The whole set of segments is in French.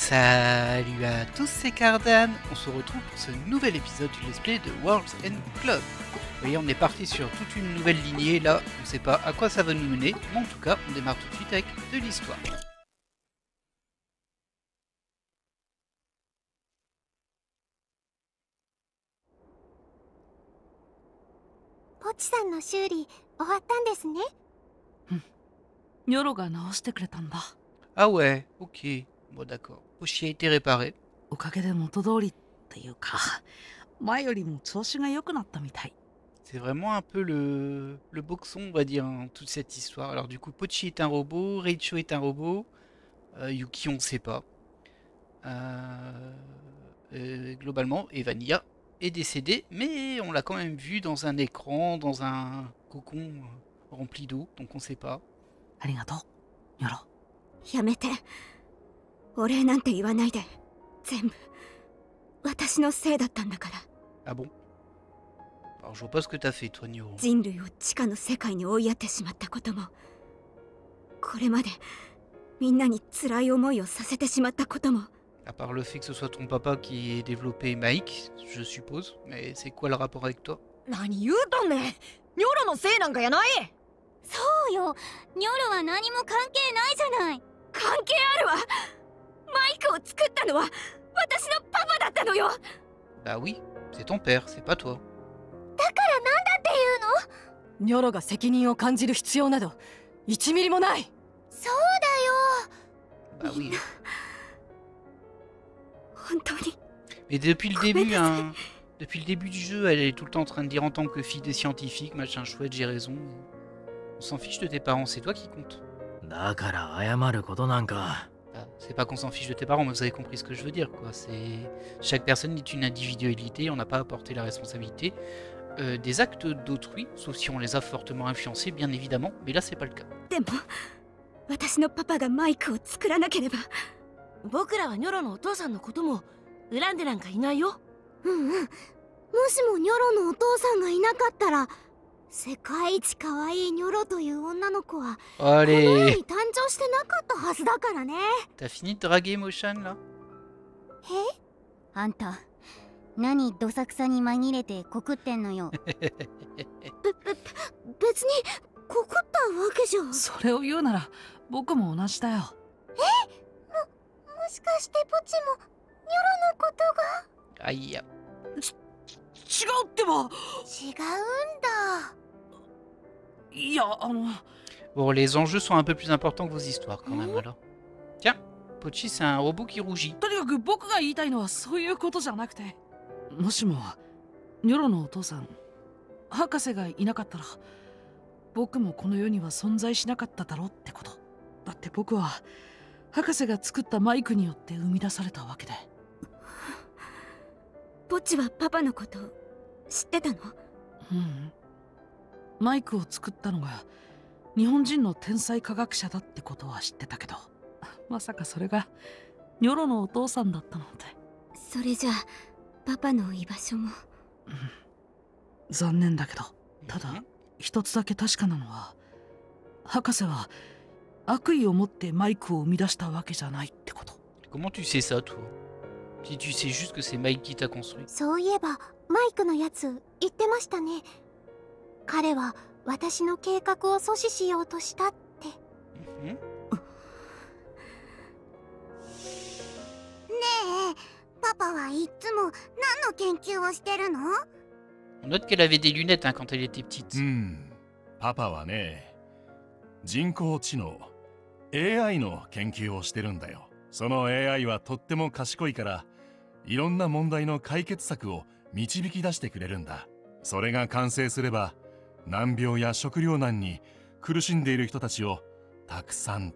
Salut à tous, c'est Cardan. On se retrouve pour ce nouvel épisode du let's play de Worlds End Club. Vous voyez, on est parti sur toute une nouvelle lignée. Là, on ne sait pas à quoi ça va nous mener, mais en tout cas, on démarre tout de suite avec de l'histoire. ポチさんの修理終わったんですね。ニョロが直してくれたんだ。Ah ouais, ok. Bon d'accord. Pochi a été réparé. おかげで元通りっていうか、前よりも調子が良くなったみたい。 C'est vraiment un peu le boxon, on va dire, hein, toute cette histoire. Alors du coup, Pochi est un robot, Reicho est un robot, Yuki on ne sait pas. Globalement, Evania est décédée, mais on l'a quand même vu dans un écran, dans un cocon rempli d'eau, donc on ne sait pas. ありがとう、ニョロ。やめて。お礼なんて言わないで。全部私のせいだったんだから。 Ah bon? Alors je vois pas ce que t'as fait, toi, Niro. 人類を地下の世界に追いやってしまったことも、これまでみんなに辛い思いをさせてしまったことも。 À part le fait que ce soit ton papa qui ait développé Mike, je suppose. Mais c'est quoi le rapport avec toi? 何言うとんねん。ニョロのせいなんかやない。そうよ。ニョロは何も関係ないじゃない。関係あるわ。マイクを作ったのは私のパパだったのよ。 Bah oui, c'est ton père, c'est pas toi. だからなんだっていうの。ニョロが責任を感じる必要など1ミリもない。そうだよ。 Bah oui. 本当に。 Mais depuis le début, hein, depuis le début du jeu, elle est tout le temps en train de dire en tant que fille des scientifiques, machin chouette, j'ai raison. On s'en fiche de tes parents, c'est toi qui compte. だから謝ることなんか。 Ah, c'est pas qu'on s'en fiche de tes parents, mais vous avez compris ce que je veux dire, quoi. C'est chaque personne est une individualité, on n'a pas à porter la responsabilité des actes d'autrui, sauf si on les a fortement influencés, bien évidemment. Mais là, c'est pas le cas. でも私のパパがマイクを作らなければ。僕らはニョロのお父さんのことも恨んでなんかいないよ。うんうん。もしもニョロのお父さんがいなかったら、世界一可愛いニョロという女の子はこの世 Allez, に誕生してなかったはずだからね。 t'as fini de draguer Moshan là? あんた、何どさくさに紛れて告ってんのよ。別に告ったわけじゃ。もそれを言うなら僕も同じだよ。しかしてポチもニョロのことが。 Aïe. 違うってば。違うんだ。いや、Bon, les enjeux sont un peu plus importants que vos histoires quand même alors. Tiens, Pochi, c'est un robot qui rougit. とにかく僕が言いたいのはそういうことじゃなくて、もしもニョロのお父さん、博士がいなかったら僕もこの世には存在しなかっただろうってこと。だって僕は博士が作ったマイクによって生み出されたわけで。ポチはパパのこと知ってたの？うん。マイクを作ったのが日本人の天才科学者だってことは知ってたけど、まさかそれがニョロのお父さんだったなんて。それじゃあパパの居場所も。残念だけど、ただ一つだけ確かなのは、博士は悪意を持ってマイクを生み出したわけじゃないってこと。 Comment tu sais ça, toi? Si tu sais juste que c'est Mike qui t'a construit. そういえばマイクのやつ言ってましたね。彼は私の計画を阻止しようとしたって。Mhm. ねえ、パパはいつも何の研究をしてるの？ On note qu'elle avait des lunettes hein, quand elle était petite. パパはね、人工知能 AI の研究をしてるんだよ。その AI はとっても賢いから、いろんな問題の解決策を導き出してくれるんだ。それが完成すれば、難病や食糧難に苦しんでいる人たちをたくさん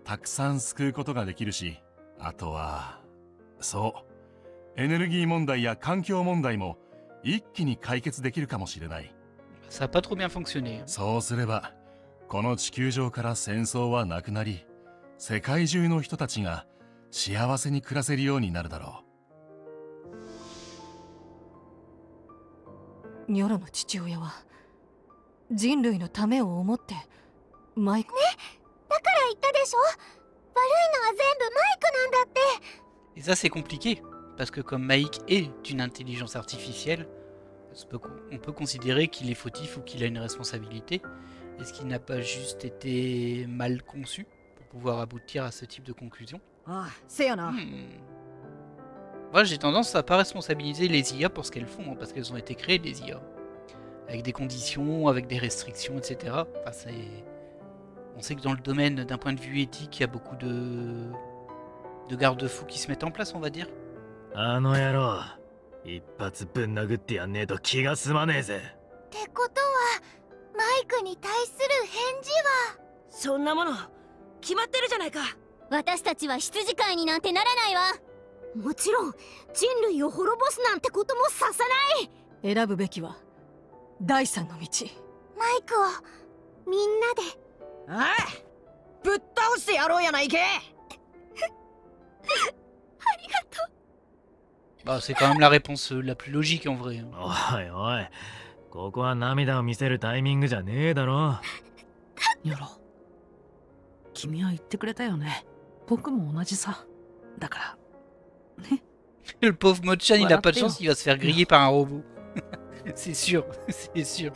救うことができるし、あとはそうエネルギー問題や環境問題も一気に解決できるかもしれない。 Ça a pas trop bien fonctionné. そうすればこの地球上から戦争はなくなり、世界中の人たちが幸せに暮らせるようになるだろニョロの父親は人類のためを思ってマイク。だから言ったでしょ。悪いのは全部マイクなんだって。Et ça c'est compliqué, parce que comme Mike est une intelligence artificielle, on peut considérer qu'il est fautif ou qu'il a une responsabilité. Est-ce qu'il n'a pas juste été mal conçu pour pouvoir aboutir à ce type de conclusion? ああせやな、 Moi j'ai tendance à pas responsabiliser les IA pour ce qu'elles font, hein, parce qu'elles ont été créées les IA. Avec des conditions, avec des restrictions, etc. Enfin, on sait que dans le domaine d'un point de vue éthique, il y a beaucoup de garde-fous qui se mettent en place, on va dire. あの野郎、一発ぶん殴ってやんねえと気が済まねえぜ。ってことはマイクに対する返事はそんなもの決まってるじゃないか。私たちは羊飼いになんてならないわ。もちろん人類を滅ぼすなんてこともささない。選ぶべきは第三の道。マイクをみんなで。ああぶっ倒してやろうやないけ。Bah, c'est quand même la réponse la plus logique en vrai. おいおい、ここは涙を見せるタイミングじゃねえだろ。ニョロ、君は言ってくれたよね。僕も同じさ。だからね。Le pauvre Mochan, il a pas de Voilà, chance, il va se faire griller par un robot. C'est sûr, c'est sûr.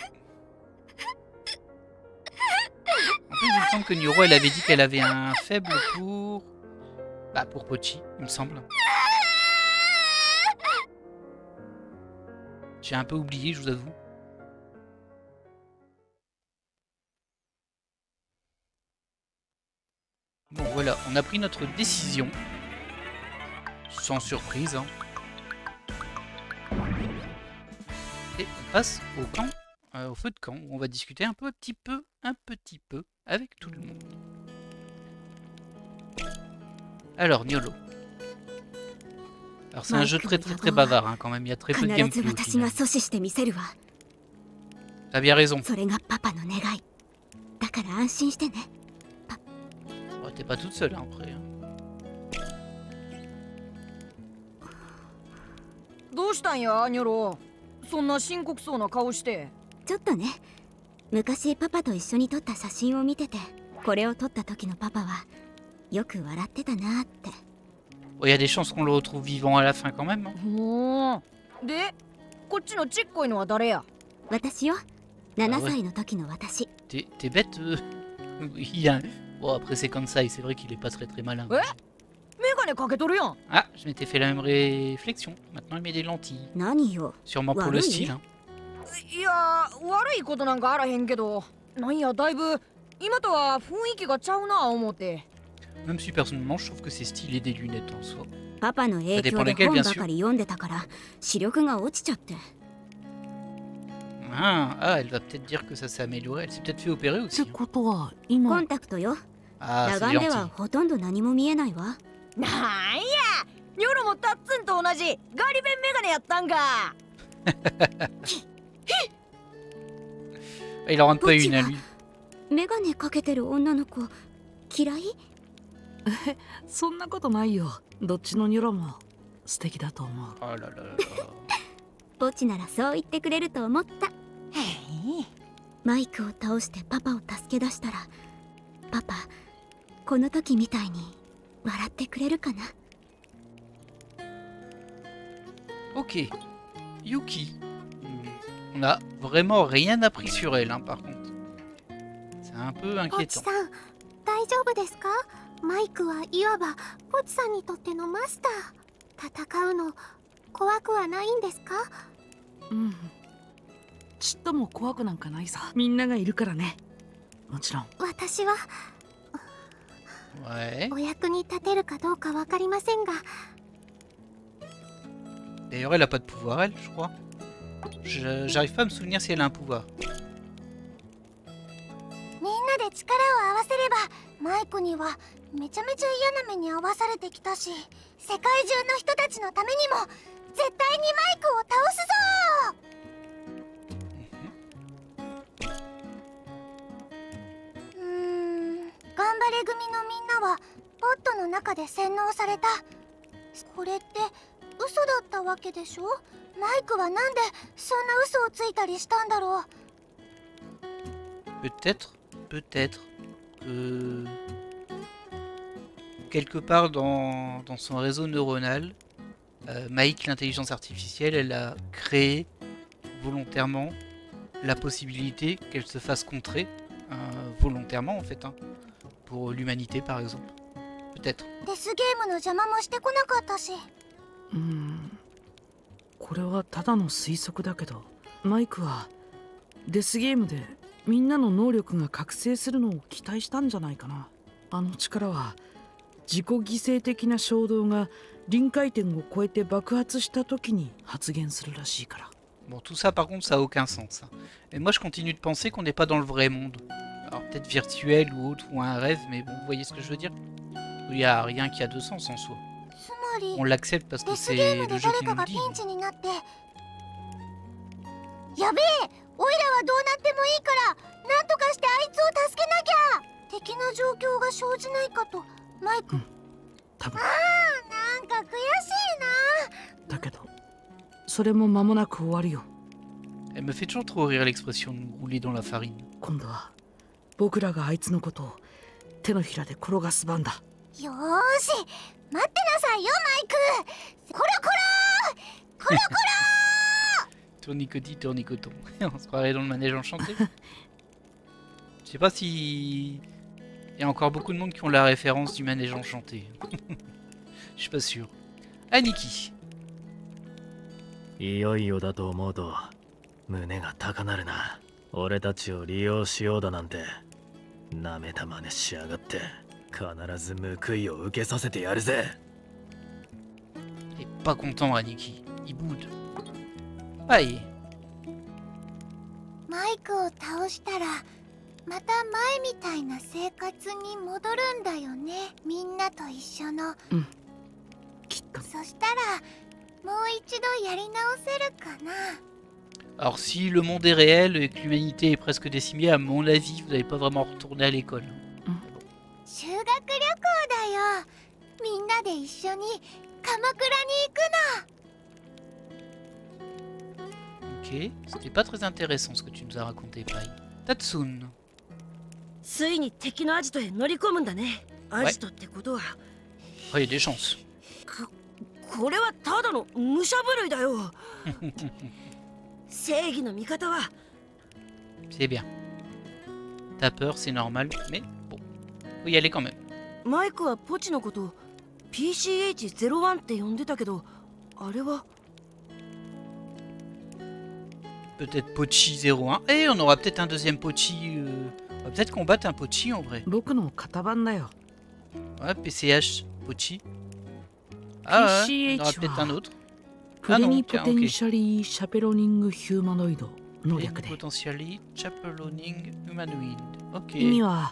En plus, il me semble que Nyoro, elle avait dit qu'elle avait un faible pour... Bah, pour Pochi, il me semble. J'ai un peu oublié, je vous avoue. Bon, voilà, on a pris notre décision. Sans surprise, hein. Et on passe au camp, au feu de camp, où on va discuter un petit peu avec tout le monde. Alors, Niolo. Alors, c'est un jeu très bavard, hein, quand même. Il y a très peu de gameplay au final. T'as bien raison. Oh, t'es pas toute seule, hein, après. どうしたんやニョロ。そんな深刻そうな顔して。ちょっとね、昔パパと一緒に撮った写真を見てて、これを撮った時のパパはよく笑ってたなって。Oh, y a des chances qu'on le retrouve vivant à la fin quand même. Hein. ほー。で、こっちのちっこいのは誰や。私よ。7歳の時の私。T'es bête. Il a... Bon, après c'est comme ça, et c'est vrai qu'il est pas très malin. メガネかけとるやん。 Ah, je m'étais fait la même réflexion. Maintenant il met des lentilles. 何よ。 Sûrement pour le style. Hein. いや、悪いことなんかあらへんけど、なんやだいぶ今とは雰囲気がちゃうな思って。 Même si personnellement je trouve que c'est stylé des lunettes en soi. パパの影響で本ばかり読んでたから視力が落ちちゃって。Ah, elle va peut-être dire que ça s'est amélioré. Elle s'est peut-être fait opérer aussi. ってことは今。コンタクトよ。 Ah, 裸 c'est 眼では gentil. ほとんど何も見えないわ。なんや、ニョロもタッツンと同じガリ弁メガネやったんか。Il en rentre pas une à lui. メガネかけてる女の子嫌い？そんなことないよ。どっちのニョロも素敵だと思う。 Oh là là là. ポチならそう言ってくれると思った。マイクを倒してパパを助け出したら、パパこの時みたいに笑ってくれるかな。 Ok. Yuki. On a vraiment rien appris sur elle, hein, par contre. C'est un peu ポチ inquiétant. さん、大丈夫ですか？マイクはいわばポチさんにとってのマスター。戦うの怖くはないんですか？うん。ちっとも怖くなんかないさ。みんながいるからね。もちろん。私は Ouais. お役に立てるかどうかわかりませんが。 D'ailleurs, elle a pas de pouvoir, elle, je crois. J'arrive pas à me souvenir si elle a un pouvoir. みんなで力を合わせればマイクにはめちゃめちゃ嫌な目に遭わされてきたし、世界中の人たちのためにも絶対にマイクを倒すぞ。頑張れ組のみんなはポットの中で洗脳された。これって嘘だったわけでしょ？マイクはなんでそんな嘘をついたりしたんだろう。 Peut-être que... quelque part dans son réseau neuronal, Mike, l'intelligence artificielle, elle a créé volontairement la possibilité qu'elle se fasse contrer, volontairement en fait, hein, pour l'humanité par exemple. Peut-être. デスゲームの邪魔もしてこなかったし。これはただの推測だけど、マイクはデスゲームでみんなの能力が覚醒するのを期待したんじゃないかな。あの力は自己犠牲的な衝動が臨界点を超えて爆発した時に発現するらしいから。 Bon, tout ça par contre ça a aucun sens, hein. Et moi je continue de penser qu'on n'est pas dans le vrai monde. Alors peut-être virtuel ou autre, ou un rêve, mais bon, vous voyez ce que je veux dire? Il n'y a rien qui a de sens en soi. つまり On l'accepte parce que デス c'est ゲーム le で jeu 誰 qui か nous が le ピ dit. ンチになって、やべえ、オイラはどうなってもいいからなんとかしてあいつを助けなきゃ。敵の状況が生じないかと。マイク、多分。なんか悔しいな。だけどそれも間もなく終わるよ。 Elle me fait toujours trop rire l'expression rouler dans la farine. 今度は僕らがあいつのことを手のひらで転がす番だ。よーし、待ってなさいよマイク。こらこらこらこら。 Tournicoti, tournicoton. On se croirait dans le manège enchanté. Je sais pas si... Il y a encore beaucoup de monde qui ont la référence du manège enchanté. Je suis pas sûr. Aniki. いよいよだと思うと胸が高鳴るな。俺たちを利用しようだなんてなめた真似しやがって。必ず報いを受けさせてやるぜ。 Il est pas content, Aniki. Il boude. Aïe. マイクを倒したらまた前みたいな生活に戻るんだよね。みんなと一緒の。きっと。そしたらもう一度やり直せるかな。 Alors si le monde est réel et que l'humanité est presque décimée, à mon avis, vous n'allez pas vraiment retourner à l'école. 修学旅行だよ。みんなで一緒に鎌倉に行くの。 Ok, c'était pas très intéressant ce que tu nous as raconté, Pai. Tatsun. ついに敵のアジトへ乗り込むんだね。アジトってことは、 Oh, il y a des chances. これはただの武者震いだよ。正義の味方は C'est bien. T'as peur, c'est normal, mais bon. Faut y aller quand même. マイクはポチのこと PCH01 って呼んでたけど、あれは Peut-être Pochi 01. Et on aura peut-être un deuxième Pochi. On va peut-être combattre un Pochi en vrai. 僕の型番だよ。 Ouais, PCH, Pochi. Ah ouais, on aura peut-être un autre. プレニポテンシャリーシャペロニングヒューマノイドの略で。 Potentially Chaperoning Humanoid. Ok. 意味は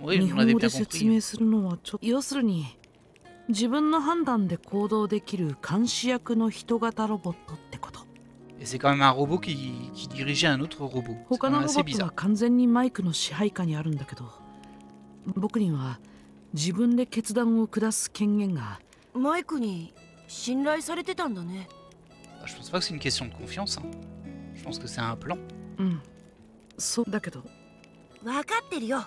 Oui, 日 on 本 avait 語で bien 説 compris. 明するのはちょっと要するに自分の判断で行動できる監視役の人型ロボットってこと。 Et c'est quand même un robot qui dirigeait un autre robot. C'est 他 quand の même ロ assez ボット bizarre. は完全にマイクの支配下にあるんだけど、僕には自分で決断を下す権限が。マイクに信頼されてたんだね。 Bah, je pense pas que c'est une question de confiance. Hein. Je pense que c'est un plan. そうだけど。分かってるよ。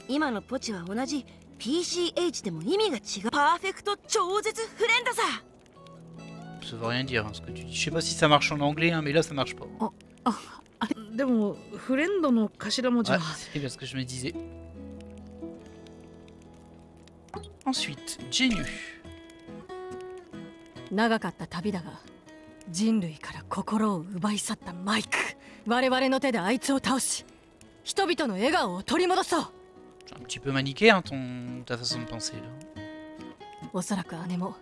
今のポチは同じ PCH でも意味が違う。パーフェクト超絶フレンドさ。 Ça veut rien dire hein, ce que tu dis. Je sais pas si ça marche en anglais, hein, mais là ça marche pas. あれでもフレンドの頭文字 Ouais, は。 c'est bien ce que je me disais. Ensuite, Genu. 長かった旅だが人類から心を奪い去ったマイク。我々の手であいつを倒し人々の笑顔を取り戻そう。 Un petit peu manichéen ta façon de penser là. おそらく姉も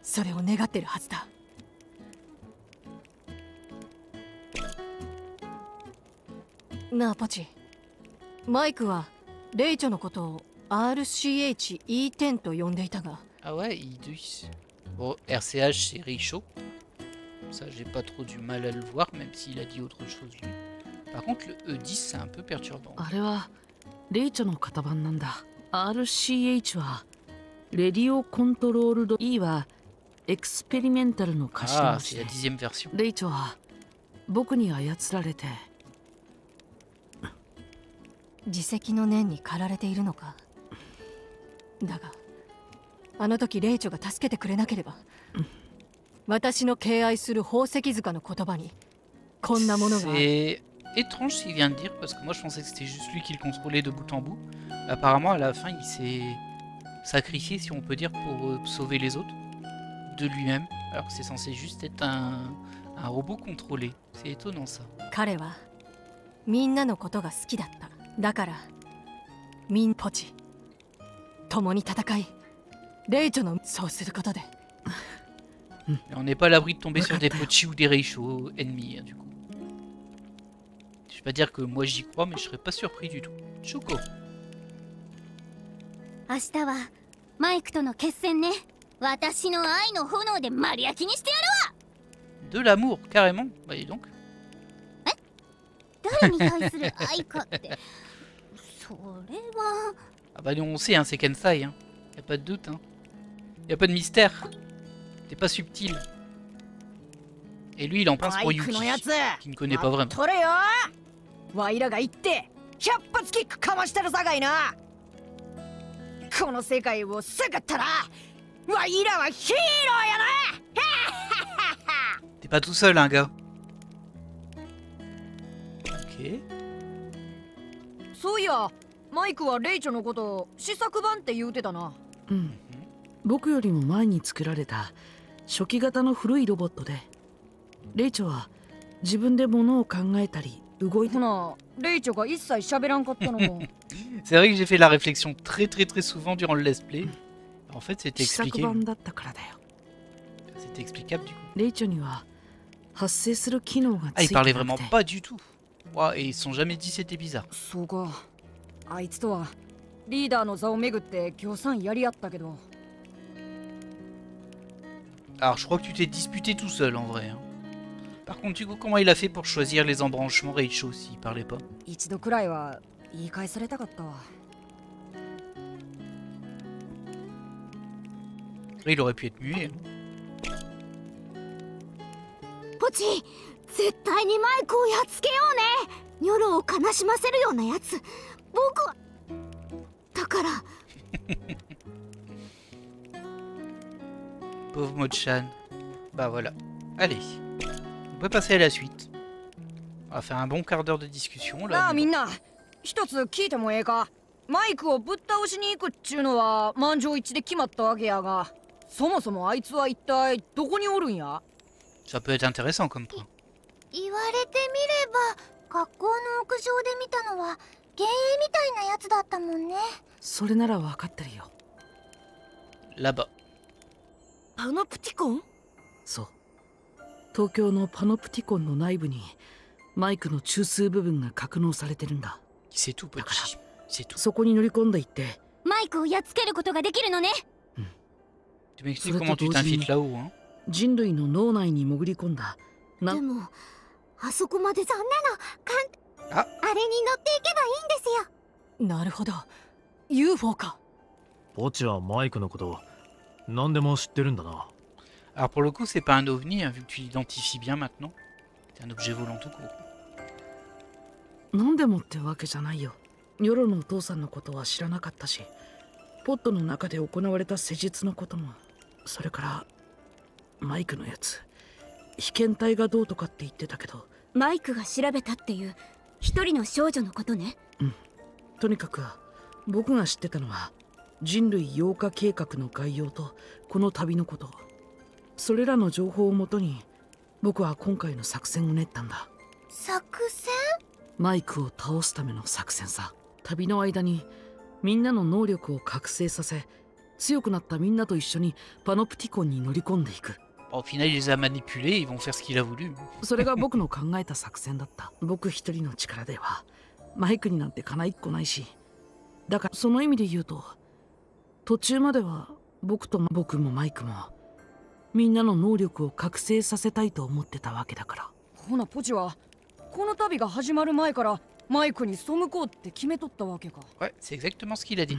それを願ってるはずだ。なあポチ、マイクはレイチョのことを RCHE10 と呼んでいたが。 Ah ouais, I10. Bon, RCH c'est Richaud. Ça j'ai pas trop du mal à le voir, même s'il a dit autre chose lui. Par contre le E10 c'est un peu perturbant. あれはレイチョの型番なんだ。RCH はレディオコントロールド E はエクスペリメンタルの頭 Ah, 文 c'est 字 la で。 10e version. レイチョは僕に操られて。自責の念に駆られているのか。だがあの時レイチョが助けてくれなければ、私の敬愛する宝石塚の言葉にこんなものがある。 C'est étrange ce qu'il vient de dire, parce que moi je pensais que c'était juste lui qui le contrôlait de bout en bout. Apparemment à la fin il s'est sacrifié, si on peut dire, pour sauver les autres de lui-même, alors que c'est censé juste être un robot contrôlé. C'est étonnant ça. 彼はみんなのことが好きだった。だからみんポチ共に戦いレイチョのそうすることで。 Mais on n'est pas à l'abri de tomber sur des Pochi ou des Reicho ennemis, hein, du coup. Je vais pas dire que moi j'y crois, mais je serais pas surpris du tout. Choco. 明日はマイクとの決戦ね。私の愛の炎で丸焼きにしてやるわ。 De l'amour, carrément. Bah dis donc. 誰に対する愛かってそれは Ah bah nous on sait, hein, c'est Kensai, hein. Y a pas de doute, hein. Y a pas de mystère. T'es pas subtil. Et lui il en pense pour Yuki, qui ne connaît pas vraiment. 取れよ。ワイらが行って100発キックかましてるさかいな。この世界を救ったらワイらはヒーローやな。 T'es pas tout seul, hein, gars. Ok. そういやマイクはレイチョのこと試作版って言うてたな。うん、僕よりも前に作られた初期型の古いロボットで、レイチョは自分で物を考えたり動いて。ほなレイチョが一切喋らんかったのも。 C'est vrai que j'ai fait la réflexion très souvent durant le let's play. En fait c'était 試作 expliqué. 版だったからだよ。 C'était explicable du coup. レイチョには発生する機能が Ah つ il いて parlait な vraiment くて。 pas du tout. Ouah, et ils se sont jamais dit c'était bizarre. そうか。あいつとはリーダーの座をめぐって協賛やり合ったけど。 Alors je crois que tu t'es disputé tout seul en vrai, hein. Par contre du coup comment il a fait pour choisir les embranchements Reicho s'il parlait pas? 一度くらいは言い返されたかったわ。 Il aurait pu être muet, hein. ポチ絶対にマイクをやっつけようね。ニョロを悲しませるようなやつ僕はだから。 Pauvre Mochan. Bah voilà. Allez. On peut passer à la suite. On va faire un bon quart d'heure de discussion な là. あみんな一つ聞いてもええか。マイクをぶっ倒しに行くっちゅうのは満場一致で決まったわけやが、そもそもあいつは一体どこにおるんや。 Ça peut être intéressant comme point. 言われてみれば学校の屋上で見たのは幻影みたいなやつだったもんね。それなら分かってるよ。 Là-bas. パノプティコン？そう。東京のパノプティコンの内部にマイクの中枢部分が格納されてるんだ。 C'est tout petit. C'est tout. そこに乗り込んでいって。マイクをやっつけることができるのね。Tu m'expliques comment tu t'infiltres là-haut, hein? 人類の脳内に潜り込んだ。でもあそこまでそんなのああれに乗っていけばいいんですよ。なるほど。UFO か。ポチはマイクのこと何でも知ってるんだな。 Alors pour le coup c'est pas un ovni, hein, vu que tu l'identifies bien maintenant. C'est un objet volant tout court. 何でもってわけじゃないよ。ニョロのお父さんのことは知らなかったし、ポットの中で行われた施術のことも、それからマイクのやつ、被験体がどうとかって言ってたけど。マイクが調べたっていう一人の少女のことね。うん。とにかく僕が知ってたのは人類溶化計画の概要とこの旅のこと。それらの情報をもとに僕は今回の作戦を練ったんだ。作戦？マイクを倒すための作戦さ。旅の間にみんなの能力を覚醒させ、強くなったみんなと一緒にパノプティコンに乗り込んでいく。Au final il les a manipulés, ils vont faire ce qu'il a voulu. それが僕の考えた作戦だった。僕一人の力ではマイクになんてかないっこないし、だからその意味で言うと途中までは僕もマイクもみんなの能力を覚醒させたいと思ってたわけだから。ほなポチはこの旅が始まる前からマイクに背こうって決めとったわけか。 Ouais, c'est exactement ce qu'il a dit.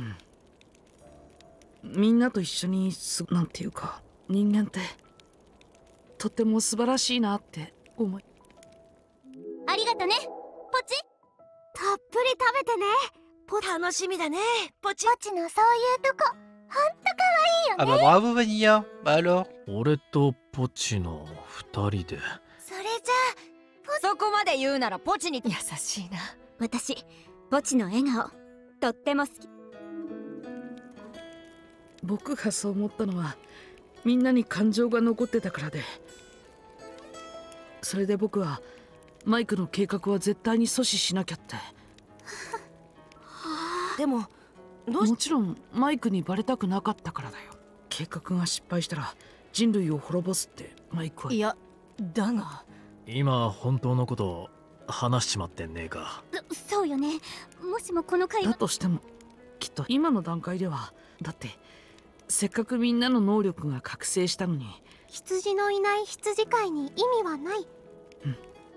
みんなと一緒になんていうか、人間ってとっても素晴らしいなって思い。ありがとねポチ。たっぷり食べてね。楽しみだねポチ。ポチのそういうとこ Ah bah bravo Vanilla. Bah alors. 俺とポチの二人で。それじゃそこまで言うならポチに優しいな。私ポチの笑顔とっても好き。僕がそう思ったのはみんなに感情が残ってたからで、それで僕はマイクの計画は絶対に阻止しなきゃって。でももちろんマイクにバレたくなかったからだよ。計画が失敗したら人類を滅ぼすってマイクは。いやだが今本当のことを話しちまってんねえか。そうよね。もしもこの会だ話としてもきっと今の段階では、だってせっかくみんなの能力が覚醒したのに。羊のいない羊飼いに意味はない。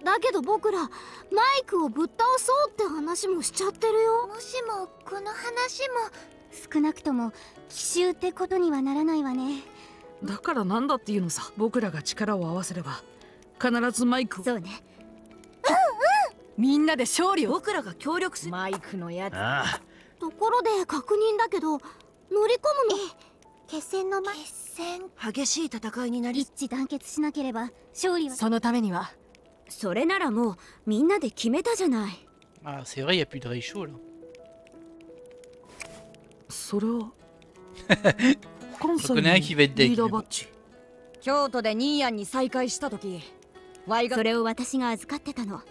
だけど僕らマイクをぶっ倒そうって話もしちゃってるよ。もしもこの話も少なくとも奇襲ってことにはならないわね。だからなんだっていうのさ。僕らが力を合わせれば必ずマイクを。そうね。みんなで勝利を。僕らが協力するマイクのやつ。ああ、ところで確認だけど乗り込むの決戦の前激しい戦いになり、一致団結しなければ勝利は。そのためにはそれならもうみんなで決めたじゃない。Ah c'est vrai, y a plus de Reicho là. それは関西 Je の connais un qui va être リ deck. ーダー mais バ bon. ッジ。京都でニーヤンに再会した時、ワイがそれを私が預かってたの。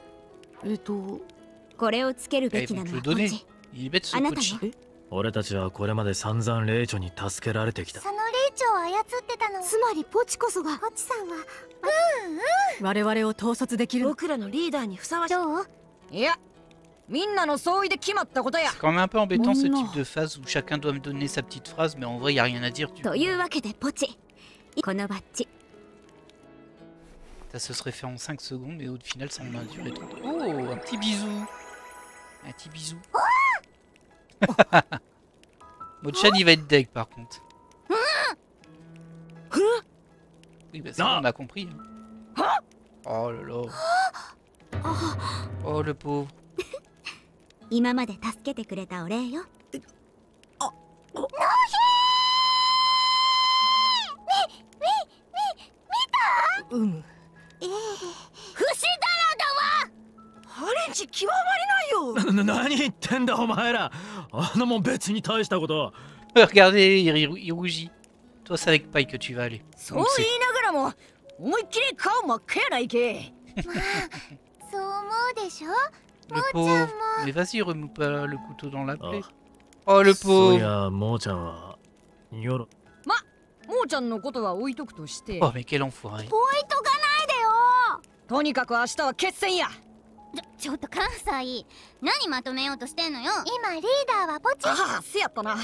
これをつける Eh, べ ils きな vont の te は le ポ donner. チ。 Il est bête ce あなた Pochi. も俺たちはこれまで散々霊長に助けられてきた。その霊長を操ってたの。つまりポチこそが。ポチさんは我々を統率できる。僕らのリーダーにふさわしい。どう？いや、みんなの総意で決まったことや。 C'est quand même un peu embêtant ce Oh non. type de phase où chacun doit me donner sa petite phrase, mais en vrai, y a rien à dire. Du と coup, いうわけでポチ、このバッジ ça se serait fait en 5 secondes, mais au final, ça en a duré 30. Oh, un petit bisou. Un petit bisou. Mochan, il va être deg par contre. Oui, bah ça, on a compris. hein. Oh là là. Oh le pauvre. 今まで助けてくれたお礼よ。うむ。不死だハレンチ極まりないよ。何言ってんだお前ら。あのもん別に大したこと。Regardez, il rougit. Toi, c'est avec Paille que tu vas aller. そう Donc 言 c'est いながらも思いっきり顔真っ赤やないけ。そう思うでしょ。 le pauvre. Mais vas-y, remue pas le couteau dans la plaie. Oh le そうい pauvre. やもーちゃんはよろ。もーちゃんのことは置いとくとして、 Oh mais quel enfoiré. 置いとかないでよ。とにかく明日は決戦や。ちょっと関西、何まとめようとしてんのよ。今リーダーはポチ。ああ、せやったな。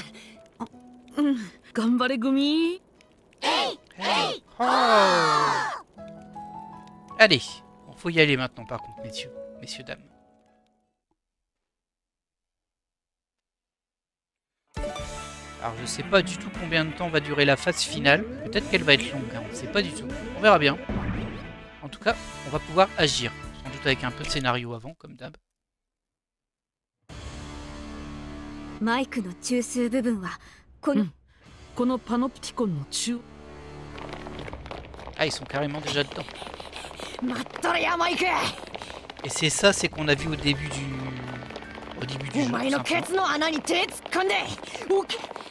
頑張れ組。 Oh. Allez, faut y aller maintenant par contre, messieurs, dames. Alors je sais pas du tout combien de temps va durer la phase finale. Peut-être qu'elle va être longue, hein, on sait pas du tout. On verra bien. En tout cas, on va pouvoir agir. Sans doute avec un peu de scénario avant, comme d'hab. マイクの中枢部分はこの、このパノプティコンの中。 Ah, ils sont carrément déjà dedans. 待っとれやマイク。 Et c'est ça, c'est qu'on a vu au début du jeu. お前 tout の simplement. ケツの穴に手突っ込んで。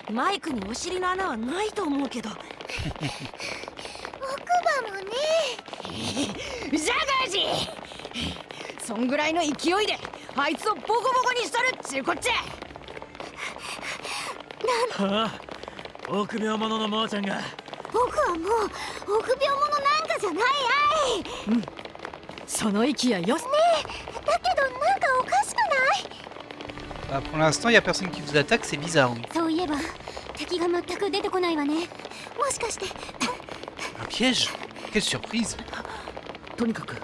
マイクにお尻の穴はないと思うけど。奥歯もね。ジャガージ。そんぐらいの勢いであいつをボコボコにしとるっちゅうこっちゃ。はあ、臆病者のもーちゃんが。僕はもう臆病者なんかじゃないあい。その息やよ。だけどなんかおかしくない？ Bah, pour l'instant, il n'y a personne qui vous attaque, c'est bizarre, oui. そういえば敵が全く出てこないわね。もしかして Un piège? Quelle surprise! とにかく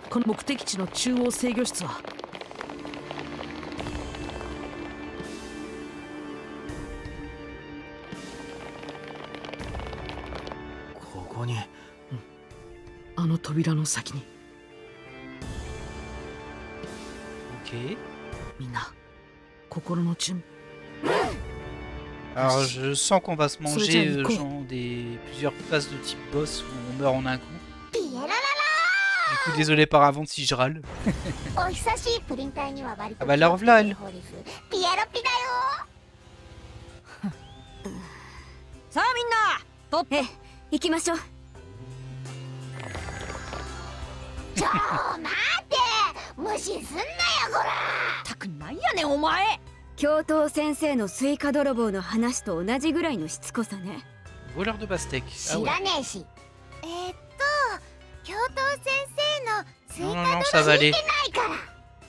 この目的地の中央制御室はここに。あの扉の先に。 Ok. みんな心の準備。Alors je sens qu'on va se manger Soja, Nico. genre plusieurs phases de type boss où on meurt en un coup. ピエララ Du coup désolé par avance si je râle. ラお久しいプリン体には割と Ah bah la revoilà elle. 方ですピエロピだよ さあみんなとっええ行きましょう。ちょ待って無視すんなよこらたくなんやねんお前教頭先生のスイカ泥棒の話と同じぐらいのしつこさね。 Voleur de pastèque. Ah 知 ouais. らねえし教頭先生のスイ Non カ non non ça va aller. ないか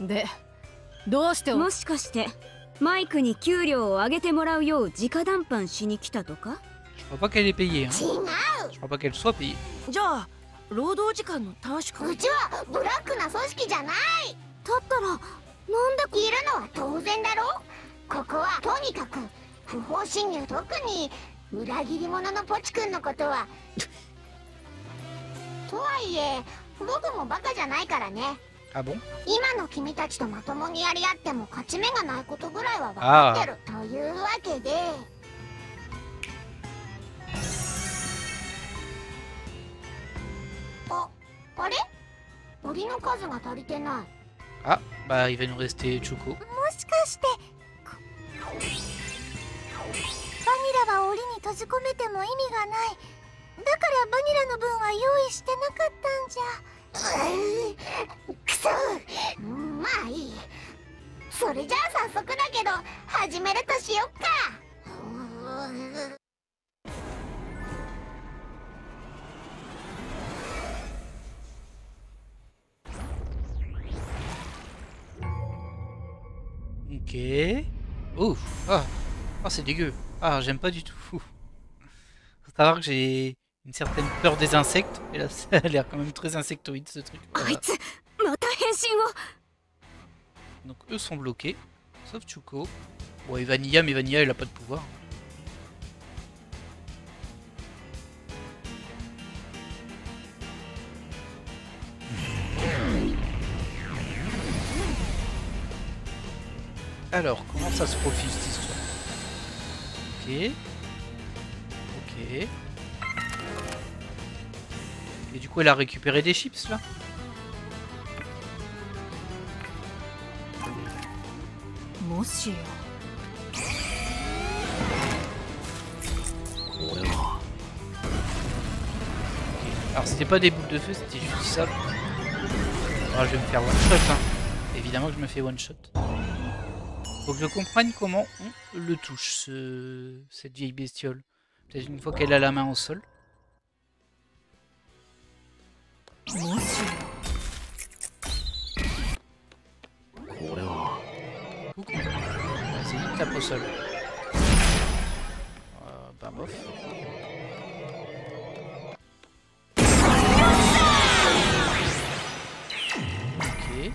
らでどうしてもしかしてマイクに給料を上げてもらうよう直談判しに来たとか？ Je crois pas qu'elle est payée. Hein. 違う Je crois pas qu'elle soit payée. じゃあ労働時間の短縮うちはブラックな組織じゃないだったらなんでいるのは当然だろここはとにかく不法侵入特に裏切り者のポチ君のことはとはいえ僕もバカじゃないからね Ah bon? 今の君たちとまともにやり合っても勝ち目がないことぐらいは分かってるというわけであれ檻の数が足りてない Ah bah il va nous rester Choco. もしかしてバニラは檻に閉じ込めても意味がないだからバニラの分は用意してなかったんじゃくそまあいいそれじゃあ早速だけど始めるとしよっか Ok. Ouf. Ah. Ah c'est dégueu. Ah j'aime pas du tout. Faut savoir que j'ai une certaine peur des insectes. Et là ça a l'air quand même très insectoïde ce truc. あ Voilà. いつまた変身を。 Donc eux sont bloqués. Sauf Chuko. Bon et Vanilla mais Vanilla elle a pas de pouvoir. Alors, comment ça se profile cette histoire? Ok. Ok. Et du coup, elle a récupéré des chips là? Alors, c'était pas des boules de feu, c'était juste ça. Alors, je vais me faire one shot. Hein. Évidemment que je me fais one shot. Faut que je comprenne comment on le touche, cette vieille bestiole. Peut-être une fois qu'elle a la main au sol. Coucou. Vas-y, tape au sol. Bah bof. Ok.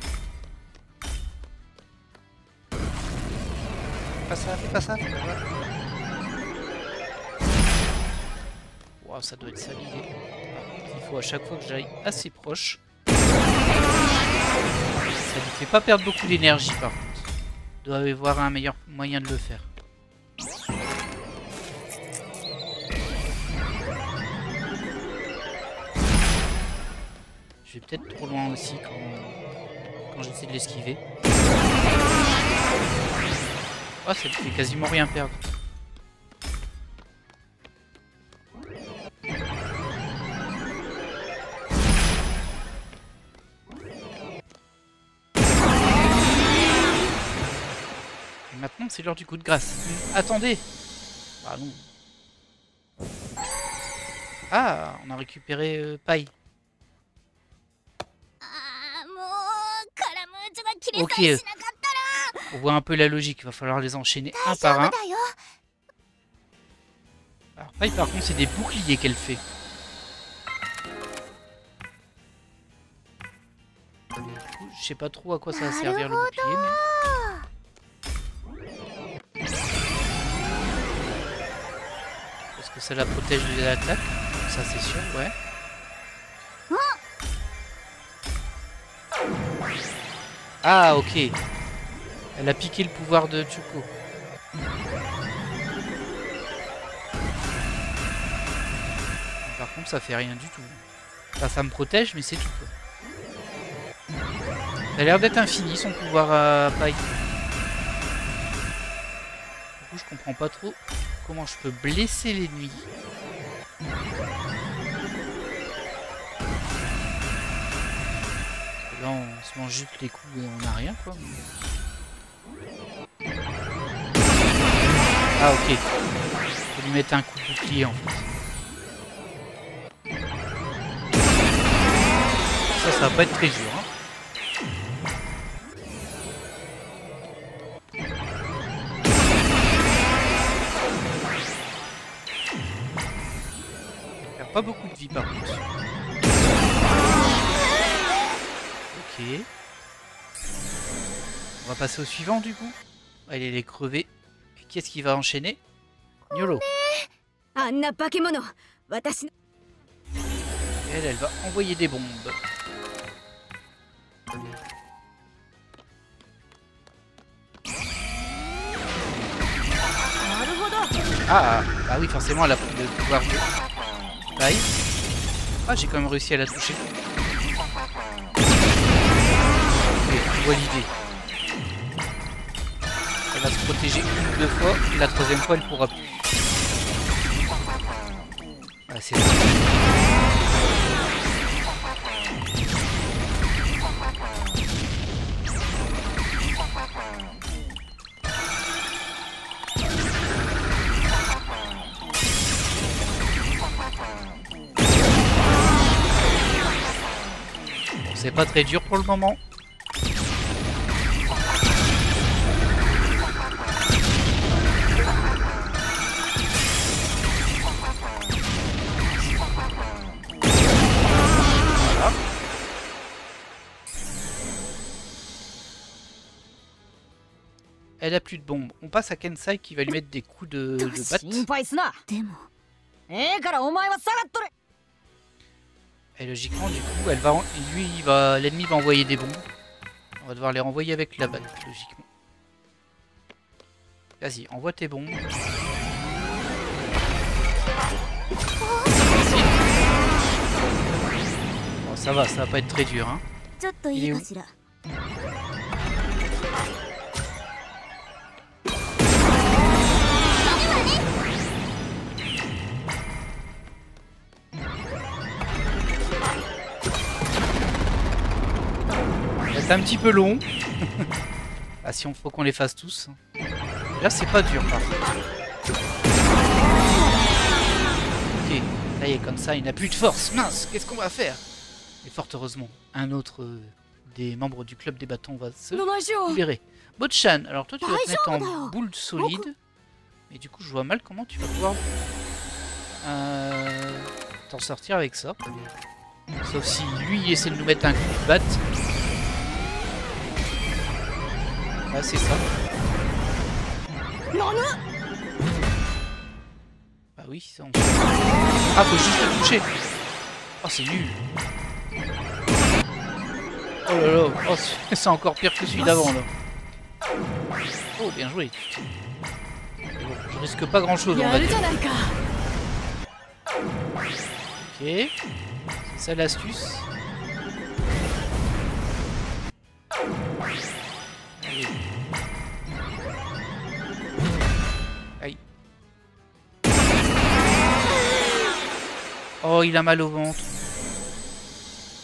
Fais pas ça. Wow, ça doit être ça l'idée. Par contre, il faut à chaque fois que j'aille assez proche. Ça ne fait pas perdre beaucoup d'énergie par contre. Il doit y avoir un meilleur moyen de le faire. Je vais peut-être trop loin aussi quand j'essaie de l'esquiver. Oh, ça me fait quasiment rien perdre. Et maintenant, c'est l'heure du coup de grâce. Attendez! Ah non. Ah, on a récupéré Paille. Ok. On voit un peu la logique, il va falloir les enchaîner un par un. Alors Paille par contre c'est des boucliers qu'elle fait. Du coup, je sais pas trop à quoi ça va servir le bouclier. Mais... Parce que ça la protège de l'attaque, ça c'est sûr, ouais. Ah ok. Elle a piqué le pouvoir de Chuko. Par contre, ça fait rien du tout. Enfin, ça me protège, mais c'est tout. Quoi. Ça a l'air d'être infini son pouvoir à paille. Du coup, je comprends pas trop comment je peux blesser l'ennemi. Là, on se mange juste les coups et on n'a rien, quoi. Ah, ok. Faut lui mettre un coup de bouclier, en fait. Ça va pas être très dur, hein. Il perd pas beaucoup de vie, par contre. Ok. On va passer au suivant du coup. Allez, il est crevé. Et qui est-ce qui va enchaîner? Niolo. Elle va envoyer des bombes. Ah, bah oui, forcément, elle a pris le pouvoir de paille. Ah, j'ai quand même réussi à la toucher. Je vois l'idée. Elle va se protéger une ou deux fois, et la troisième fois elle pourra plus. Ah, c'est ça. Bon, c'est pas très dur pour le moment. Elle a plus de bombes. On passe à Kensai qui va lui mettre des coups de batte. Et logiquement, du coup, l'ennemi va envoyer des bombes. On va devoir les renvoyer avec la batte, logiquement. Vas-y, envoie tes bombes. Bon, ça va pas être très dur, hein. Il est où ? C'est un petit peu long. Ah, si on faut qu'on les fasse tous. Là, c'est pas dur, par contre. Ok, ça y est, comme ça, il n'a plus de force. Mince, qu'est-ce qu'on va faire? Et fort heureusement, un autre des membres du club des bâtons va se libérer. Botchan, alors toi, tu vas te mettre en boule solide. Mais du coup, je vois mal comment tu vas pouvoir t'en sortir avec ça. Sauf si lui, il essaie de nous mettre un coup de batte. Ah, c'est ça. Bah oui, ça on... Ah, faut juste le toucher. Oh, c'est nul. Oh là là, oh, c'est encore pire que celui d'avant là. Oh, bien joué. Bon, je risque pas grand chose, on va dire. Ok. C'est ça l'astuce. Allez. Aïe. Oh, il a mal au ventre.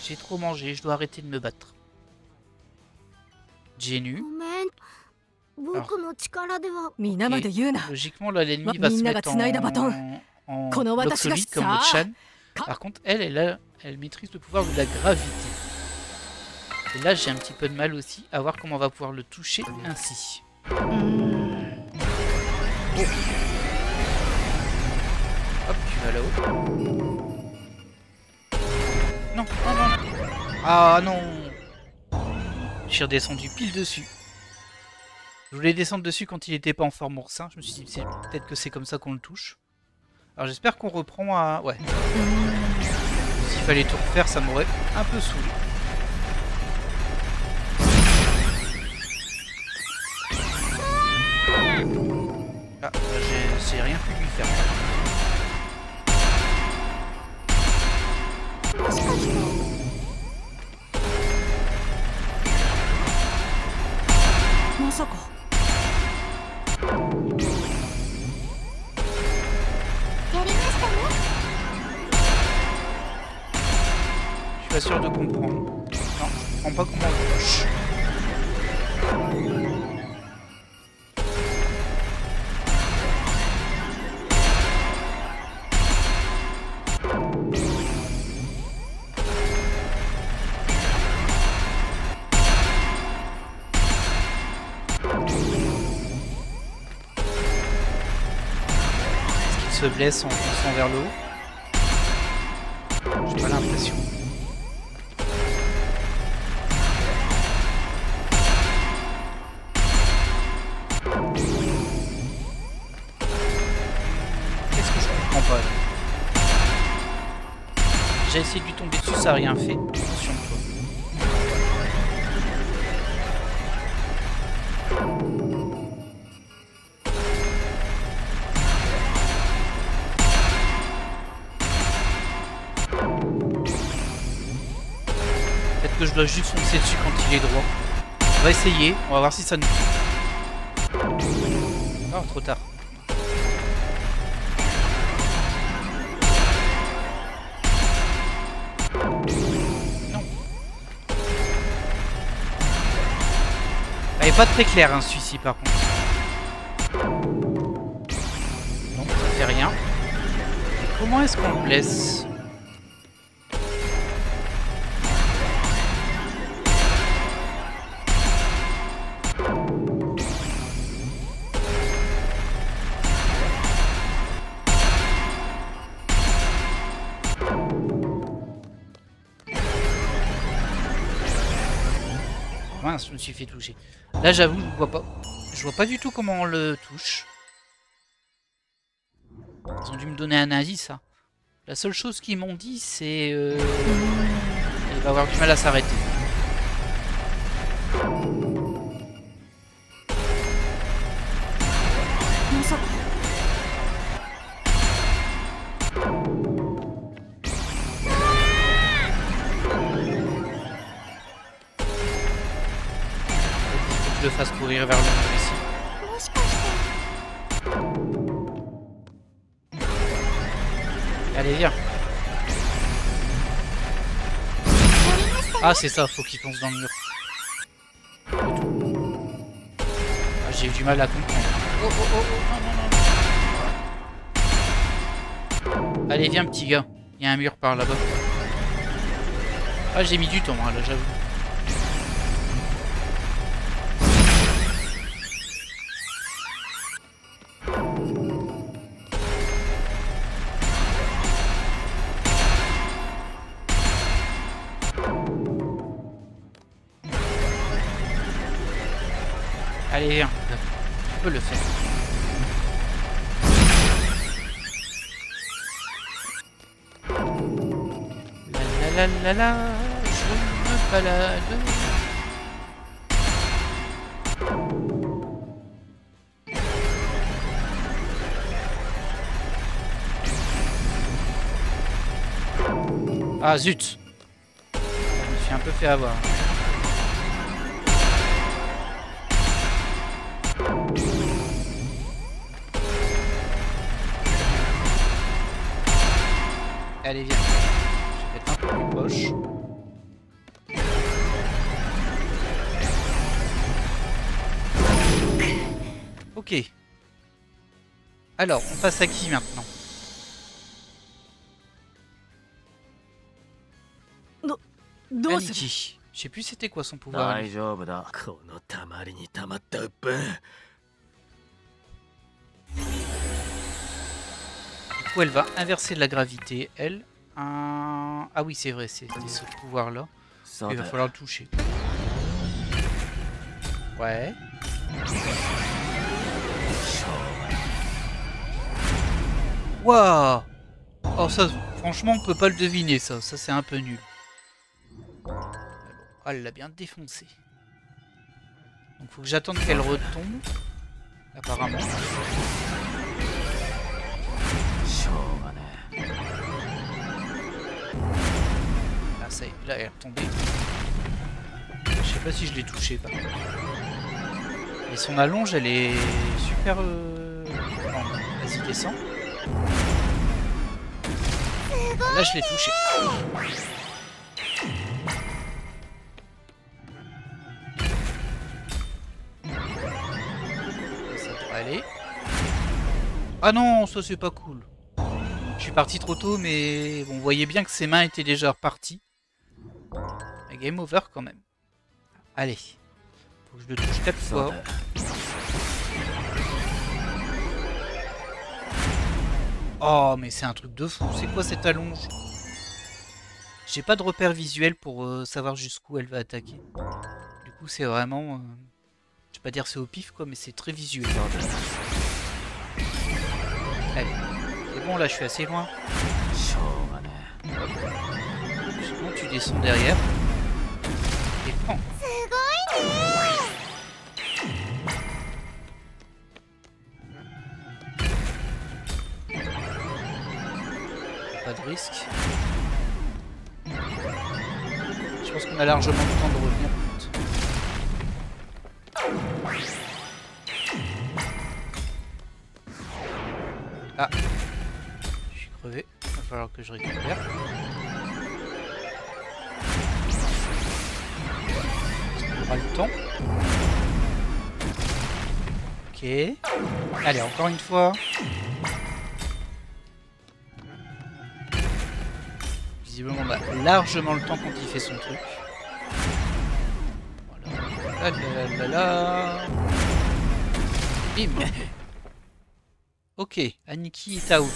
J'ai trop mangé, je dois arrêter de me battre. Genu. Alors, okay. Logiquement, là, l'ennemi va se mettre en bloc solide comme Botchan. Par contre, elle maîtrise le pouvoir de la gravité. Et là, j'ai un petit peu de mal aussi à voir comment on va pouvoir le toucher ainsi. Oh. Hop, tu vas là-haut. Non, non, non. Ah non. Je suis redescendu pile dessus. Je voulais descendre dessus quand il n'était pas en forme oursin. Je me suis dit, peut-être que c'est comme ça qu'on le touche. Alors j'espère qu'on reprend à... Ouais. S'il fallait tout refaire, ça m'aurait un peu saoulé. Ah, j'ai rien pu lui faire. して。まさか。やりましたね。Je suis pas sûr de comprendre. Non, je comprends pas comment on touche. Est-ce qu'il se blesse en poussant vers le haut? J'ai pas l'impression. Qu'est-ce que je comprends pas là? J'ai essayé de lui tomber dessus, ça a rien fait. Attention toi. Peut-être que je dois juste foncer dessus quand il est droit. On va essayer, on va voir si ça nous... Oh, trop tard. Non. Elle est pas très claire hein, celui-ci par contre. Non, ça fait rien. Et comment est-ce qu'on le blesse? Mince, je me suis fait toucher. Là, j'avoue, je vois pas du tout comment on le touche. Ils ont dû me donner un indice. Hein. La seule chose qu'ils m'ont dit, c'est il va avoir du mal à s'arrêter. Je le fasse courir vers le mur ici. Allez, viens. Ah, c'est ça, faut qu'il fonce dans le mur. Ah, j'ai eu du mal à comprendre. Oh, oh, oh, non, non, non. Allez, viens, petit gars. Il y a un mur par là-bas. Ah, j'ai mis du temps, hein, là, j'avoue. Allez, viens, tu peux le faire. La la la la, je me balade. Ah zut! Je me suis un peu fait avoir. Allez, viens. Je vais être un peu plus proche. Ok. Alors, on passe à qui maintenant? Aniki. Je sais plus c'était quoi son pouvoir. Du coup, elle va inverser la gravité, elle. Ah oui, c'est vrai, c'était ce pouvoir-là. Il va falloir le toucher. Ouais. Waouh! Oh, ça, franchement, on peut pas le deviner, ça. Ça, c'est un peu nul. Ah, elle l'a bien défoncé. Donc, faut que j'attende qu'elle retombe. Apparemment. ça y est, là elle est retombée. Je sais pas si je l'ai touché par contre. Et son allonge elle est super grande. Vas-y descends. Là je l'ai touché. Ça devrait aller. Ah non, ça c'est pas cool. Je suis parti trop tôt, mais bon, on voyait bien que ses mains étaient déjà reparties. Et game over quand même. Allez. Faut que je le touche 4 fois. Oh, mais c'est un truc de fou. C'est quoi cette allonge? J'ai pas de repère visuel pour savoir jusqu'où elle va attaquer. Du coup, c'est vraiment... je vais pas dire c'est au pif, quoi, mais c'est très visuel. Allez. C'est bon, là, je suis assez loin. Sinon, tu descends derrière. Et prends. Pas de risque. Je pense qu'on a largement le temps de revenir. Ah, je suis crevé. Il va falloir que je récupère. On aura le temps. Ok. Allez, encore une fois. Visiblement, on a largement le temps quand il fait son truc. Voilà. Là, là, là, là. Bim. Ok, Aniki est out.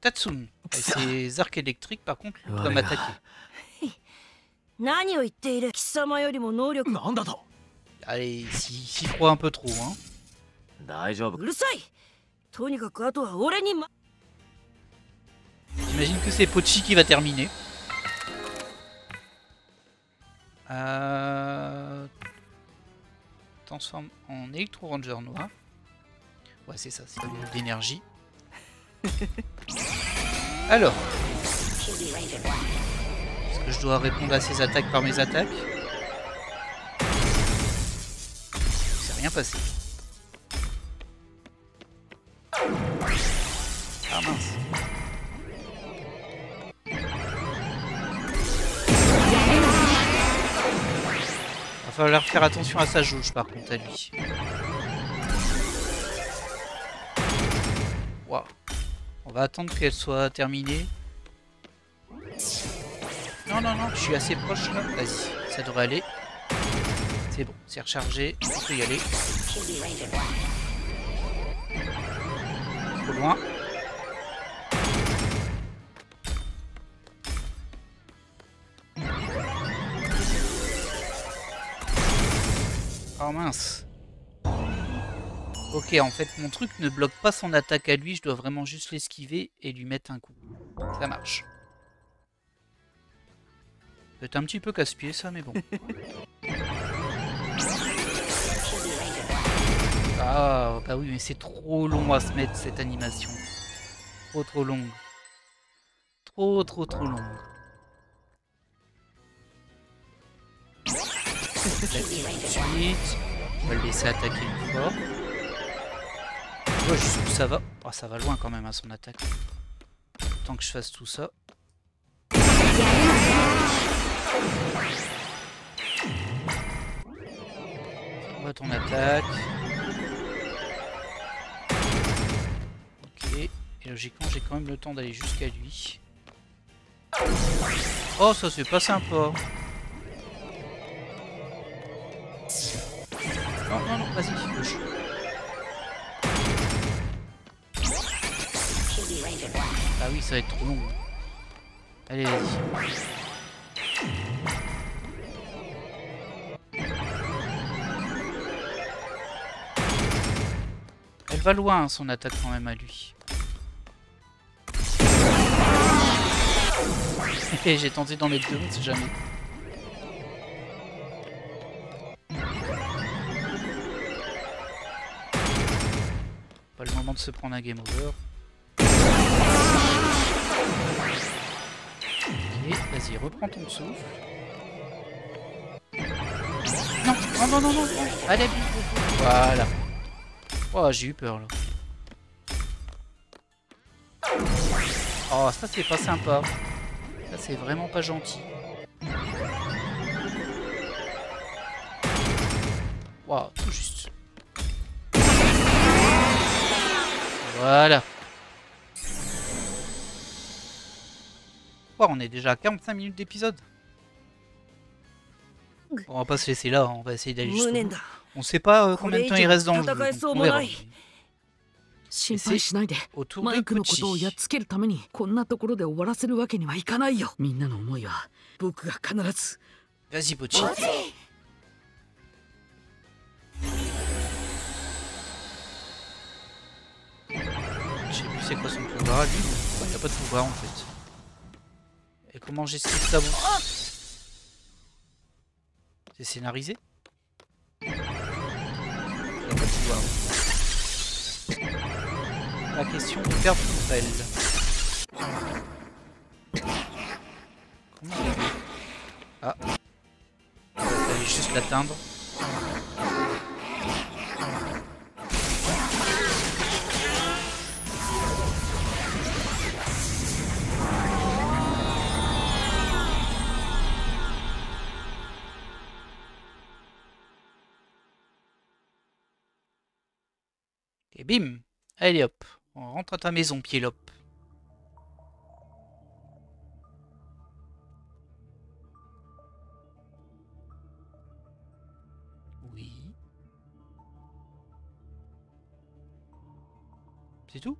Tatsun, avec ses arcs électriques, par contre, il doit m'attaquer. Allez, s'il croit un peu trop, hein. J'imagine que c'est Pochi qui va terminer. Transforme en Electro Ranger noir. Ouais, c'est ça, c'est l'énergie. Alors, est-ce que je dois répondre à ses attaques par mes attaques? Il s'est rien passé. Ah mince. Va falloir faire attention à sa jauge par contre à lui. Waouh. On va attendre qu'elle soit terminée. Non, non, non, je suis assez proche là. Vas-y, ça devrait aller. C'est bon, c'est rechargé. On peut y aller. Trop loin. Oh mince. Ok, en fait, mon truc ne bloque pas son attaque à lui. Je dois vraiment juste l'esquiver et lui mettre un coup. Ça marche. C'est un petit peu casse-pied ça, mais bon. Ah, bah oui, mais c'est trop long à se mettre cette animation. Trop longue. Trop longue. Ensuite, on va le laisser attaquer une fois. Je vois jusqu'où ça va. Oh, ça va loin quand même à son attaque. Tant que je fasse tout ça. On voit ton attaque. Ok. Et logiquement, j'ai quand même le temps d'aller jusqu'à lui. Oh, ça c'est pas sympa. Non, non, non, vas-y, bouge. Ah oui, ça va être trop long. Allez, vas-y. Elle va loin, son attaque quand même à lui. J'ai tenté d'en mettre deux, on sait jamais. Pas le moment de se prendre un game over. Vas-y, reprends ton souffle. Non, non, non, non, non, non. Allez, vite. Voilà. Oh, j'ai eu peur là. Oh, ça c'est pas sympa. Ça c'est vraiment pas gentil. Waouh, tout juste. Voilà. Oh, on est déjà à 45 minutes d'épisode. On va pas se laisser là, on va essayer d'aller jusqu'au bout. On sait pas combien de temps il reste dans le jeu. Donc on verra. 心配しないで。 Autour マ de イクのことをやっ Pochi. つけるためにこんなところで終わらせるわけにはいかないよ。みんなの思いは僕が必ず。 Vas-y, Pochi. Je sais plus c'est quoi son pouvoir à lui. Il n'y a pas de pouvoir en fait. Et comment j'esquive ça bon? C'est scénarisé? Il n'y a pas de pouvoir. La question de perdre son pelle. Comment on fait? Ah. Il fallait juste l'atteindre. Et bim! Allez hop, on rentre à ta maison, Piélope. Oui. C'est tout?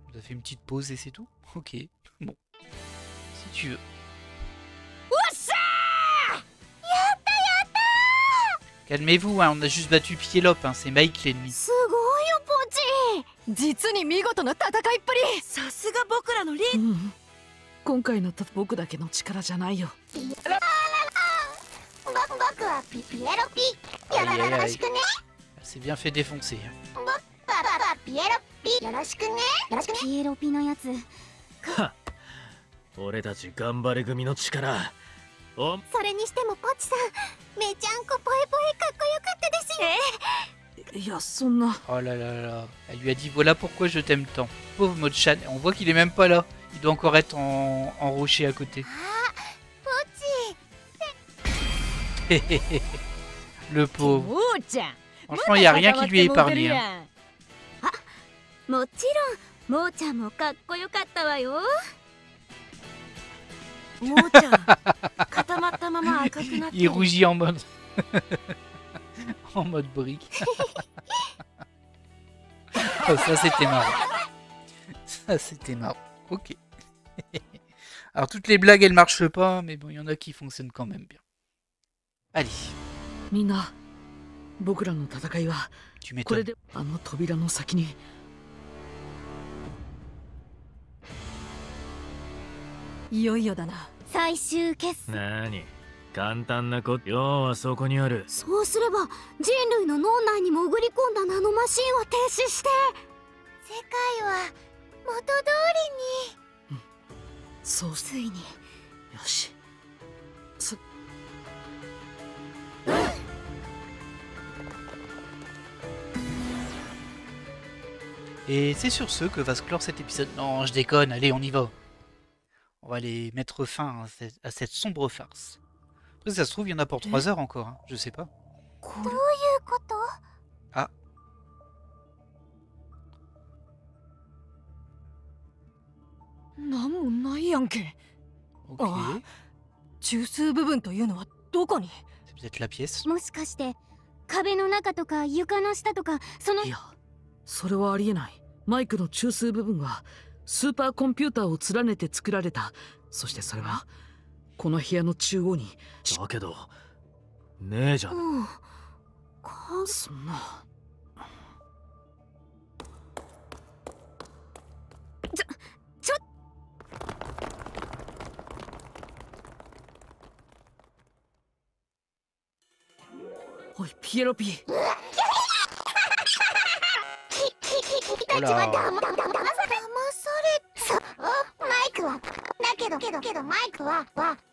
Vous avez fait une petite pause et c'est tout? Ok, bon. Si tu veux. Calmez-vous, hein, on a juste battu Piélope, hein, c'est Mike l'ennemi. すごいよポチ。実に見事な戦いっぷり。さすが僕らのリーうん今回の僕だけの力じゃないよ。僕はピエロピ。よ Aïe, aïe, ろ aïe. しくね。 Elle s'est bien fait défoncer. パピエロピ。よろしくね。よろしくね。ピエロピのやつ。俺たち頑張れ組の力おそれにしてもポチさん、めちゃんこぽえぽえかっこよかったですよ。いやそんな。 Oh là là là. Elle lui a dit voilà pourquoi je t'aime tant. Pauvre Mochan, on voit qu'il est même pas là. Il doit encore être en rocher à côté. ポチ。 Le pauvre. もーちゃん Franchement, il n'y a rien qui lui est épargné. Hein. もちろん、もーちゃんもかっこよかったわよ。もーちゃん固まったまま赤くなって Il rougit en mode. En mode brique. Oh, ça c'était marrant. Ça c'était marrant. Ok. Alors toutes les blagues elles marchent pas, mais bon, il y en a qui fonctionnent quand même bien. Allez, みんな僕らの戦いは tu これ m'étonnes. であの扉の先に。いよいよだな。最終決戦。なに簡単なこと要はそこにあるそうすれば人類の脳内に潜り込んだナノマシンを停止して世界は元通りに。そうついによし。 Et c'est sur ce que va se clore cet épisode. Non, je déconne, allez, on y va. On va aller mettre fin à cette sombre farce. Après, ça se trouve, il y en a pour 3 heures encore, hein, je sais pas. どういうこと？ Ah, なんもないやんけ。 ok. あ中枢部分というのはどこに？ C'est peut-être la pièce. もしかして壁の中とか床の下とかそのいやそれはありえない。マイクの中枢部分はスーパーコンピューターを連ねて作られた。そしてそれはこの部屋の中央に。だけどねえじゃんうんそんな。おいピエロピ。 Oh là. 騙されそうマイクはけどマイクは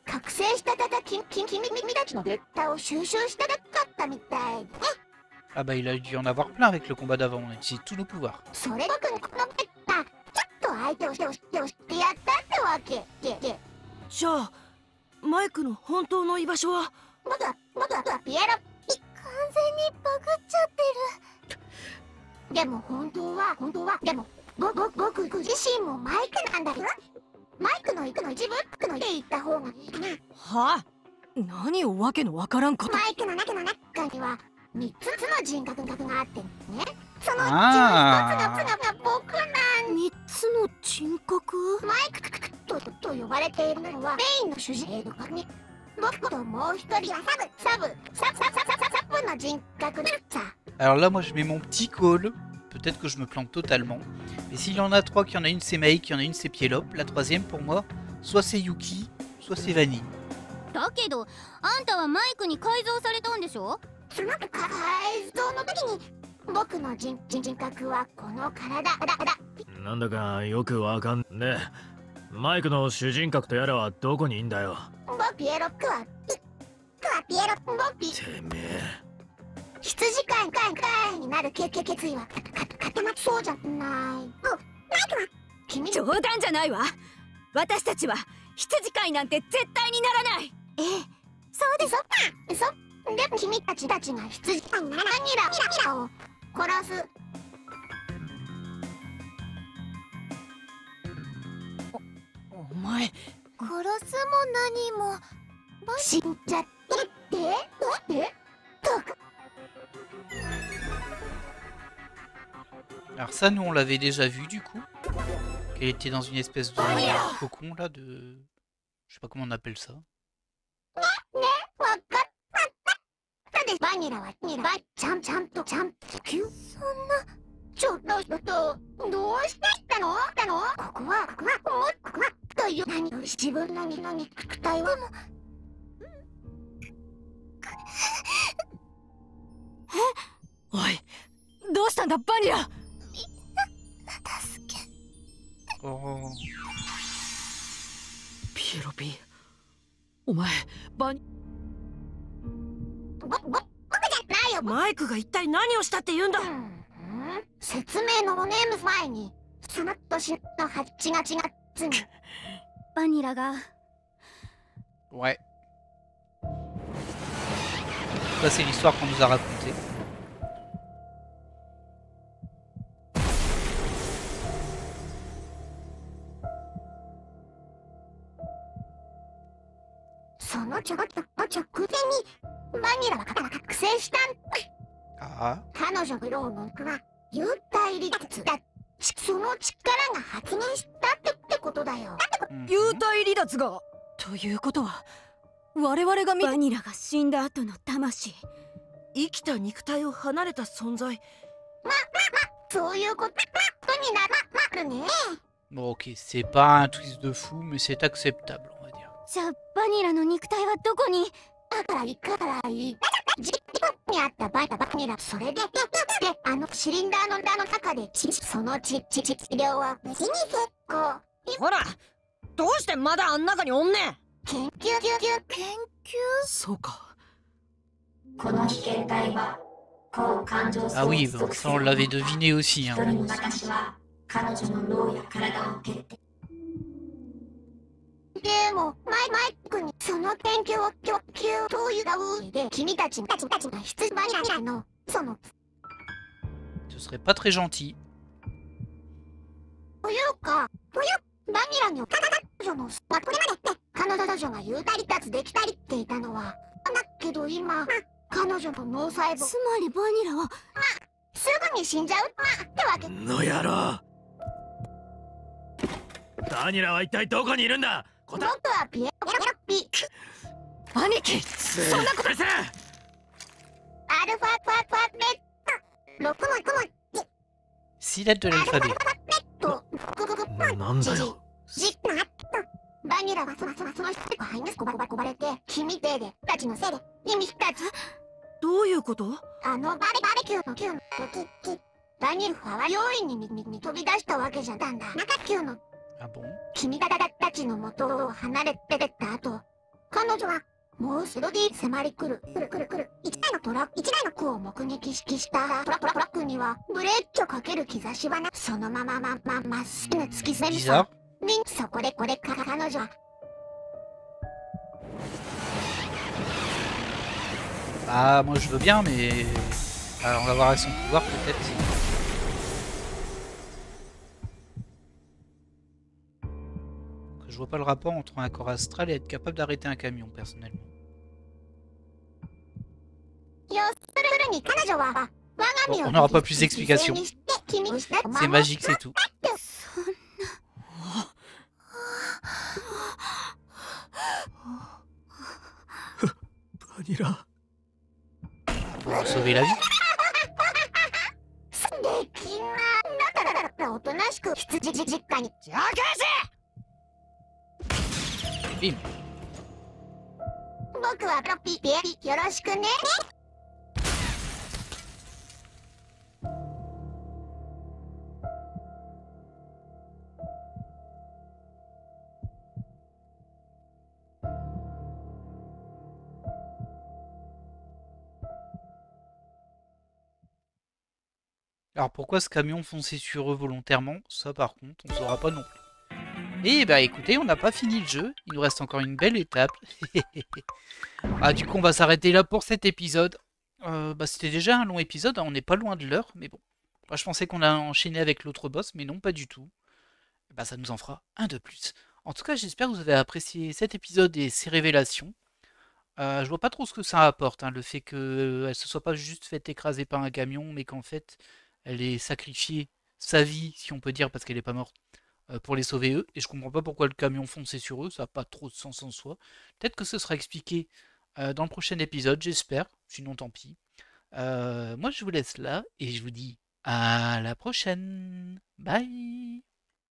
覚醒した君たちのデータを収集したかったみたい。 Ah bah il a dû en avoir plein avec le combat d'avant, on a utilisé tous nos pouvoirs. それ僕にこのデータちょっと相手をしてやったってわけ。じゃあマイクの本当の居場所は？僕はピエロ。完全にバグっちゃってる。でも本当はでも僕自身もマイクなんだよ。マイクの一部で言った方がいいかな。はあ？何をわけのわからんこと。マイクの中には3つの人格があってね。そのうちの1つが僕なん。3つの人格？マイクと呼ばれているのはメインの主人公に、僕ともう一人はサブの人格さ。Alors là, moi je mets mon petit call. Peut-être que je me plante totalement. Mais s'il y en a 3, qu'il y en a une c'est Mei, qu'il y en a une c'est Pielope, la troisième pour moi, soit c'est Yuki, soit c'est Vanille. だけど、あんたはマイクに改造されたんでしょ？その改造の時に僕の人格はこの体だ。なんだかよくわかんねえ。マイクの主人格とやらはどこにいんだよ。ピエロックはピエロッボピ。てめえ。羊飼いになる決意は固まってそうじゃない。マイクは君。冗談じゃないわ。私たちは羊飼いなんて絶対にならない。ええ、そうです。でも君たちが羊飼いにならない。ミラを殺す。お前殺すも何も死んじゃってってAlors ça, nous on l'avait déjà vu du coup. Qu'elle était dans une espèce de cocon là de... Je sais pas comment on appelle ça. ね、わかったで。バニラはちゃんとそんなちょっとどうしていったの？ここはという何自分の肉体はおい、どうしたんだバニラ。助け。Oh. ピエロピー、お前僕じゃないよ。マイクが一体何をしたって言うんだ。説明のネーム前にその年の8月にバニラが Ouais. Ça c'est l'histoire qu'on nous a racontée. その直前にバニラは覚醒したん。Ah. 彼女のローノは幽体離脱だ。その力が発現したってことだよ。幽体離脱がということは我々がバニラが死んだ後の魂、生きた肉体を離れた存在。まそういうことになるね。 Bon ok, c'est pas un twist de fou, mais c'est acceptable on va dire. じゃあバニラの肉体はどこに？だからいい。実にあったバニラ、それでシリンダーの中でその治療は無事に成功。ほら、どうしてまだあん中におんねん。研究。そうか。この被験体はこう感情 Ah oui, bon, ça on l'avait deviné aussi. Hein. 私は彼女の脳や体を受けて。でもマイクにその研究を供給という上で君たちが羊バニラのその Ce serait pas très gentil. というかバニラに彼女のこれまで彼女が幽体離脱できたりっていたのはだけど今彼女の脳細胞、つまりバニラはすぐに死んじゃうってわけ。の野郎。バニラは一体どこにいるんだ。僕はピエロピ。兄貴、そんなこと。アルファベット6文 6 lettres de l'alphabet. なんだよ。バニラはその人がこばれて君たちのせいで君たち。どういうこと？バレキューの時バニルは容易に飛び出したわけじゃったんだ。中級の Ah bon? 君たちの元を離れてった後、彼女はもうすぐに迫り来る。一台のクを目撃したトラックにはブレーキをかける兆しはな。そのままっすぐ突き進むさ。そこで彼女は。Ah, moi je veux bien, mais... Alors, on va voir avec son pouvoir peut-être. Je vois pas le rapport entre un corps astral et être capable d'arrêter un camion, personnellement. Bon, on n'aura pas plus d'explications. C'est magique, c'est tout. Vanilla. Pour sauver la vie. Bim. Alors pourquoi ce camion fonçait sur eux volontairement? Ça par contre, on saura pas non plus. Et bah écoutez, on n'a pas fini le jeu, il nous reste encore une belle étape. Ah du coup on va s'arrêter là pour cet épisode. Bah c'était déjà un long épisode, hein, on n'est pas loin de l'heure, mais bon. Moi je pensais qu'on a enchaîné avec l'autre boss, mais non pas du tout. Bah ça nous en fera un de plus. En tout cas j'espère que vous avez apprécié cet épisode et ses révélations. Je vois pas trop ce que ça apporte, hein, le fait qu'elle se soit pas juste fait écraser par un camion, mais qu'en fait elle ait sacrifié sa vie, si on peut dire, parce qu'elle est pas morte, pour les sauver eux. Et je comprends pas pourquoi le camion fonçait sur eux, ça n'a pas trop de sens en soi. Peut-être que ce sera expliqué dans le prochain épisode, j'espère. Sinon tant pis. Moi je vous laisse là et je vous dis à la prochaine. Bye.